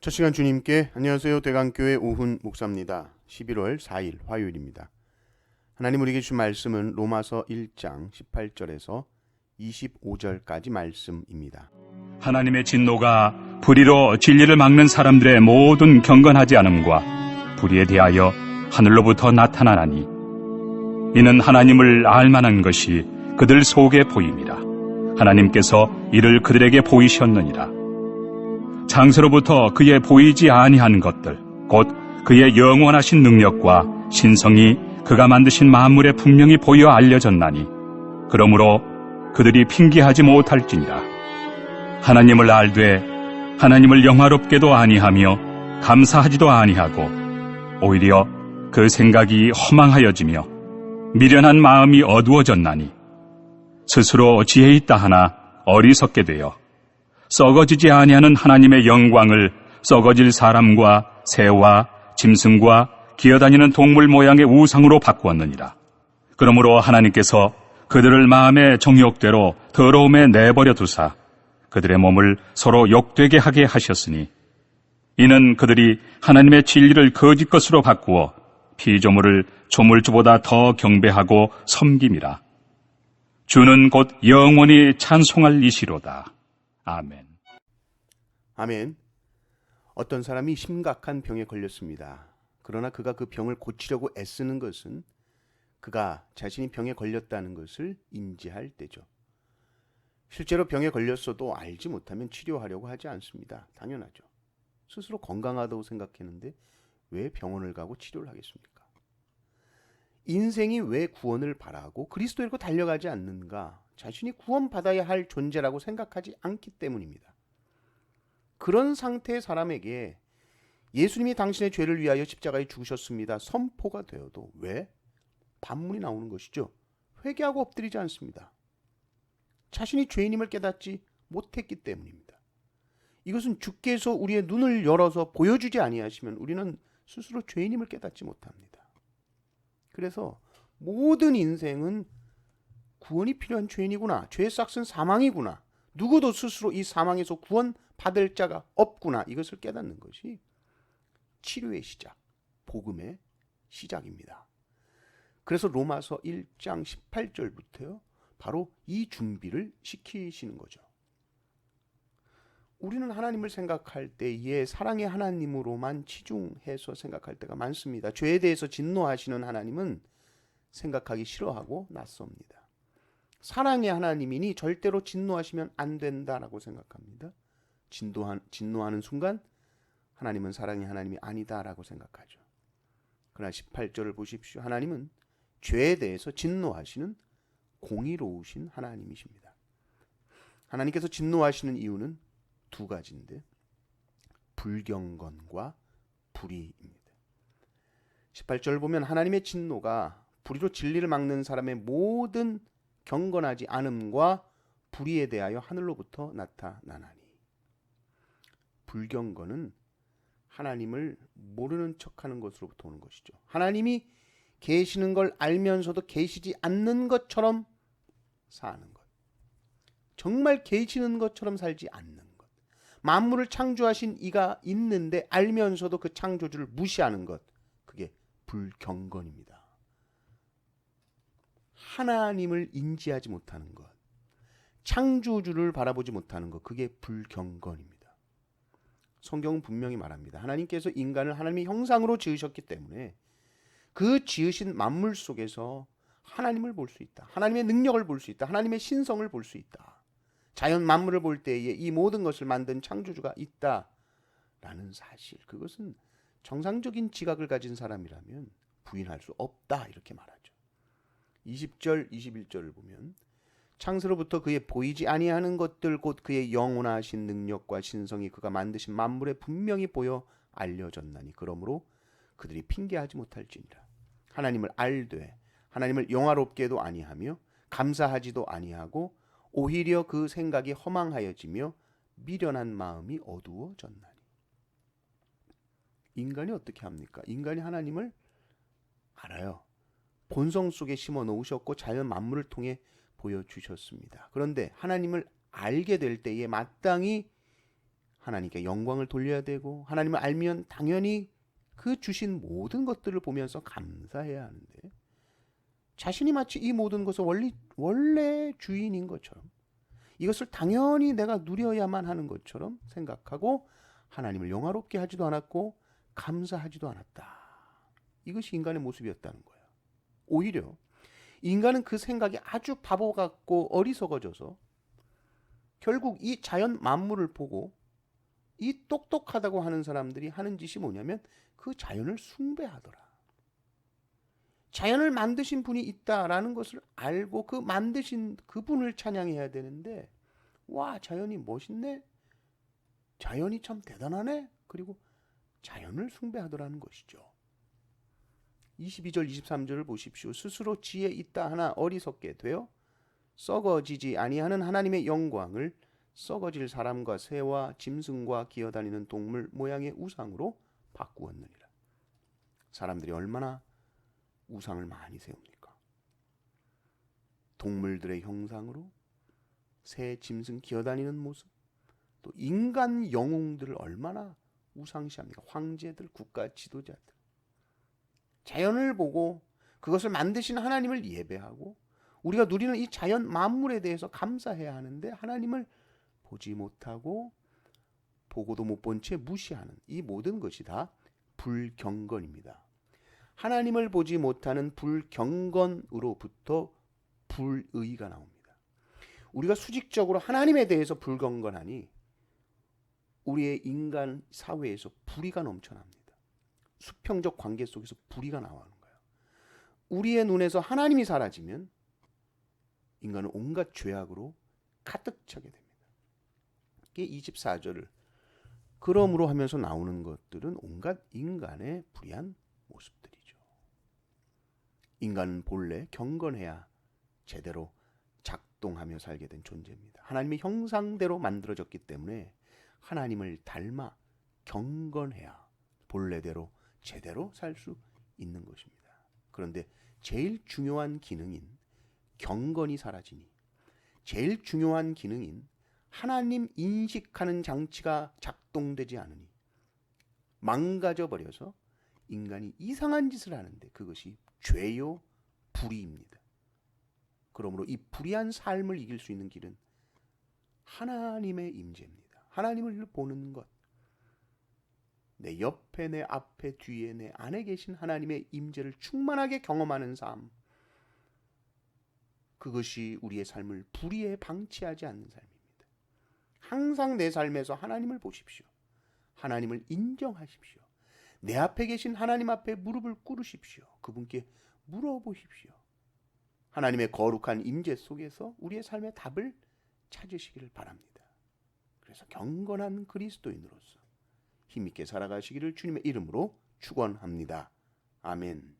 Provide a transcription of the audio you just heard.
첫 시간 주님께 안녕하세요. 대강교회 오훈 목사입니다. 11월 4일 화요일입니다. 하나님 우리에게 주신 말씀은 로마서 1장 18절에서 25절까지 말씀입니다. 하나님의 진노가 불의로 진리를 막는 사람들의 모든 경건하지 않음과 불의에 대하여 하늘로부터 나타나나니 이는 하나님을 알만한 것이 그들 속에 보임이라. 하나님께서 이를 그들에게 보이셨느니라. 창세로부터 그의 보이지 아니한 것들 곧 그의 영원하신 능력과 신성이 그가 만드신 만물에 분명히 보여 알려졌나니 그러므로 그들이 핑계하지 못할지니라. 하나님을 알되 하나님을 영화롭게도 아니하며 감사하지도 아니하고 오히려 그 생각이 허망하여지며 미련한 마음이 어두워졌나니 스스로 지혜 있다 하나 어리석게 되어 썩어지지 아니하는 하나님의 영광을 썩어질 사람과 새와 짐승과 기어다니는 동물 모양의 우상으로 바꾸었느니라. 그러므로 하나님께서 그들을 마음의 정욕대로 더러움에 내버려 두사 그들의 몸을 서로 욕되게 하게 하셨으니 이는 그들이 하나님의 진리를 거짓 것으로 바꾸어 피조물을 조물주보다 더 경배하고 섬김이라. 주는 곧 영원히 찬송할 이시로다. 아멘. 아멘. 어떤 사람이 심각한 병에 걸렸습니다. 그러나 그가 그 병을 고치려고 애쓰는 것은 그가 자신이 병에 걸렸다는 것을 인지할 때죠. 실제로 병에 걸렸어도 알지 못하면 치료하려고 하지 않습니다. 당연하죠. 스스로 건강하다고 생각했는데 왜 병원을 가고 치료를 하겠습니까? 인생이 왜 구원을 바라고 그리스도에게 달려가지 않는가? 자신이 구원받아야 할 존재라고 생각하지 않기 때문입니다. 그런 상태의 사람에게 예수님이 당신의 죄를 위하여 십자가에 죽으셨습니다. 선포가 되어도 왜? 반문이 나오는 것이죠. 회개하고 엎드리지 않습니다. 자신이 죄인임을 깨닫지 못했기 때문입니다. 이것은 주께서 우리의 눈을 열어서 보여주지 아니하시면 우리는 스스로 죄인임을 깨닫지 못합니다. 그래서 모든 인생은 구원이 필요한 죄인이구나. 죄의 싹은 사망이구나. 누구도 스스로 이 사망에서 구원받을 자가 없구나. 이것을 깨닫는 것이 치료의 시작, 복음의 시작입니다. 그래서 로마서 1장 18절부터요. 바로 이 준비를 시키시는 거죠. 우리는 하나님을 생각할 때에 사랑의 하나님으로만 치중해서 생각할 때가 많습니다. 죄에 대해서 진노하시는 하나님은 생각하기 싫어하고 낯섭니다. 사랑의 하나님이니 절대로 진노하시면 안 된다라고 생각합니다. 진노하는 순간 하나님은 사랑의 하나님이 아니다라고 생각하죠. 그러나 18절을 보십시오. 하나님은 죄에 대해서 진노하시는 공의로우신 하나님이십니다. 하나님께서 진노하시는 이유는 두 가지인데 불경건과 불의입니다. 18절을 보면 하나님의 진노가 불의로 진리를 막는 사람의 모든 경건하지 않음과 불의에 대하여 하늘로부터 나타나나니. 불경건은 하나님을 모르는 척하는 것으로부터 오는 것이죠. 하나님이 계시는 걸 알면서도 계시지 않는 것처럼 사는 것. 정말 계시는 것처럼 살지 않는 것. 만물을 창조하신 이가 있는데 알면서도 그 창조주를 무시하는 것. 그게 불경건입니다. 하나님을 인지하지 못하는 것, 창조주를 바라보지 못하는 것, 그게 불경건입니다. 성경은 분명히 말합니다. 하나님께서 인간을 하나님의 형상으로 지으셨기 때문에 그 지으신 만물 속에서 하나님을 볼 수 있다. 하나님의 능력을 볼 수 있다. 하나님의 신성을 볼 수 있다. 자연 만물을 볼 때에 이 모든 것을 만든 창조주가 있다라는 사실, 그것은 정상적인 지각을 가진 사람이라면 부인할 수 없다 이렇게 말하죠. 20절, 21절을 보면 창세로부터 그의 보이지 아니하는 것들 곧 그의 영원하신 능력과 신성이 그가 만드신 만물에 분명히 보여 알려졌나니 그러므로 그들이 핑계하지 못할지니라. 하나님을 알되 하나님을 영화롭게도 아니하며 감사하지도 아니하고 오히려 그 생각이 허망하여지며 미련한 마음이 어두워졌나니. 인간이 어떻게 합니까? 인간이 하나님을 알아요. 본성 속에 심어 놓으셨고 자연 만물을 통해 보여주셨습니다. 그런데 하나님을 알게 될 때에 마땅히 하나님께 영광을 돌려야 되고 하나님을 알면 당연히 그 주신 모든 것들을 보면서 감사해야 하는데 자신이 마치 이 모든 것을 원래 주인인 것처럼 이것을 당연히 내가 누려야만 하는 것처럼 생각하고 하나님을 영화롭게 하지도 않았고 감사하지도 않았다. 이것이 인간의 모습이었다는 거예요. 오히려 인간은 그 생각이 아주 바보 같고 어리석어져서 결국 이 자연 만물을 보고 이 똑똑하다고 하는 사람들이 하는 짓이 뭐냐면 그 자연을 숭배하더라. 자연을 만드신 분이 있다라는 것을 알고 그 만드신 그분을 찬양해야 되는데 와, 자연이 멋있네. 자연이 참 대단하네. 그리고 자연을 숭배하더라는 것이죠. 22절 23절을 보십시오. 스스로 지혜 있다 하나 어리석게 되어 썩어지지 아니하는 하나님의 영광을 썩어질 사람과 새와 짐승과 기어다니는 동물 모양의 우상으로 바꾸었느니라. 사람들이 얼마나 우상을 많이 세웁니까? 동물들의 형상으로 새, 짐승 기어다니는 모습, 또 인간 영웅들을 얼마나 우상시합니까? 황제들, 국가 지도자들. 자연을 보고 그것을 만드신 하나님을 예배하고 우리가 누리는 이 자연 만물에 대해서 감사해야 하는데 하나님을 보지 못하고 보고도 못 본 채 무시하는 이 모든 것이 다 불경건입니다. 하나님을 보지 못하는 불경건으로부터 불의가 나옵니다. 우리가 수직적으로 하나님에 대해서 불경건하니 우리의 인간 사회에서 불의가 넘쳐납니다. 수평적 관계 속에서 불의가 나오는 거예요. 우리의 눈에서 하나님이 사라지면 인간은 온갖 죄악으로 가득 차게 됩니다. 이게 24절을 그러므로 하면서 나오는 것들은 온갖 인간의 불의한 모습들이죠. 인간은 본래 경건해야 제대로 작동하며 살게 된 존재입니다. 하나님의 형상대로 만들어졌기 때문에 하나님을 닮아 경건해야 본래대로 제대로 살 수 있는 것입니다. 그런데 제일 중요한 기능인 경건이 사라지니 제일 중요한 기능인 하나님 인식하는 장치가 작동되지 않으니 망가져 버려서 인간이 이상한 짓을 하는데 그것이 죄요 불의입니다. 그러므로 이 불의한 삶을 이길 수 있는 길은 하나님의 임재입니다. 하나님을 보는 것. 내 옆에, 내 앞에, 뒤에, 내 안에 계신 하나님의 임재를 충만하게 경험하는 삶. 그것이 우리의 삶을 불의에 방치하지 않는 삶입니다. 항상 내 삶에서 하나님을 보십시오. 하나님을 인정하십시오. 내 앞에 계신 하나님 앞에 무릎을 꿇으십시오. 그분께 물어보십시오. 하나님의 거룩한 임재 속에서 우리의 삶의 답을 찾으시기를 바랍니다. 그래서 경건한 그리스도인으로서 힘있게 살아가시기를 주님의 이름으로 축원합니다. 아멘.